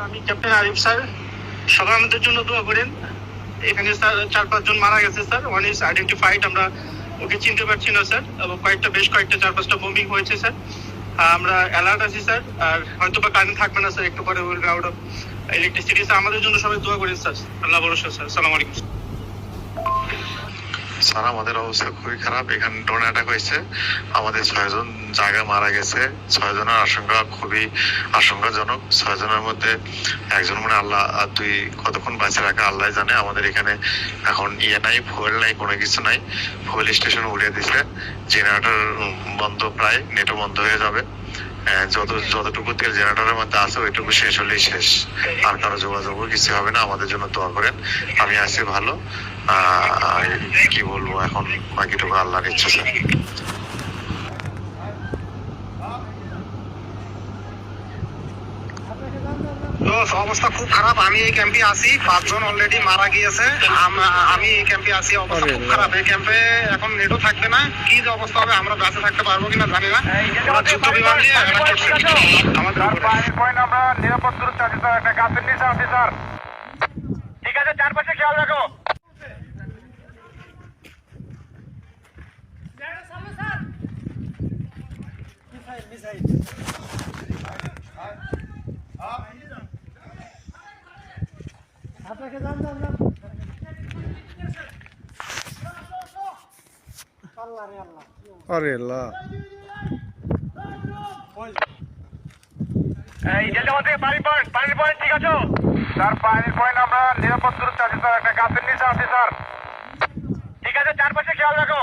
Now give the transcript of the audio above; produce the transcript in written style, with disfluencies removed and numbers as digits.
আমি captain Arif sir, সবাই আমাদের জন্য দোয়া করেন। এখানে স্যার 4-5 জন মারা গেছে স্যার, ওয়ান ইজ আইডেন্টিফাইড, আমরা ওকে চিনতে পারছি না স্যার, এবং বেশ কয়েকটা 4-5টা বোমিং হয়েছে স্যার। আমরা অ্যালার্ট আছি স্যার, আর হয়তো বা কারেন্ট থাকবে না স্যার, একটু পরে will be out of electricity sir. আমাদের জন্য সবাই দোয়া করেন স্যার, আল্লাহ ভরসা স্যার। আসসালামু আলাইকুম স্যার। আমাদের অবস্থা খুবই খারাপ, এখানে ড্রোন অ্যাটাক হয়েছে, আমাদের 6 জন জায়গা মারা গেছে। 6 জনের আশঙ্কা খুবই আশঙ্কাজনক। 6 জনের মধ্যে একজন মানে আল্লাহ, আর 2 কতক্ষণ বাঁচে রাখা আল্লাহ জানে। আমাদের এখানে এখন নাই, ফুয়েল নাই, কোনো কিছু নাই। ফুয়েল স্টেশন উড়িয়ে দিছে, জেনারেটর বন্ধ, প্রায় নেটও বন্ধ হয়ে যাবে। যতটুকু তেল জেনারেটরের মধ্যে আছে ওইটুকু শেষ হলেই শেষ, আর কারো যোগাযোগও কিছু হবে না। আমাদের জন্য দোয়া করেন। আমি আছি ভালো, কি বলবো এখন, বাকিটুকু আল্লাহর ইচ্ছা স্যার। অবস্থা খুব খারাপ। আমি এই ক্যাম্পে আছি, 5 জন অলরেডি মারা গিয়েছে। আমি এই ক্যাম্পে আছি, অবস্থা খুব খারাপ। এই ক্যাম্পে এখন নেটও থাকবে না, কি যে অবস্থা হবে আমরা বেঁচে থাকতে পারবো কিনা জানি না। যুদ্ধ বিমান নিয়ে আমাদের আমরা নিরাপদ দূরত্বে আছি স্যার, একটা গাছের নিচে আছি স্যার। ঠিক আছে, চারপাশে খেয়াল রাখো। আরে আল্লাহ, এই জেলটা মধ্যে পানির পয়েন্ট ঠিক আছে স্যার? পানির পয়েন্ট আমরা নিরাপদ দূরত্বে আছি স্যার, একটা গাছের নিচে আছি স্যার। ঠিক আছে, চারপাশে খেয়াল রাখো।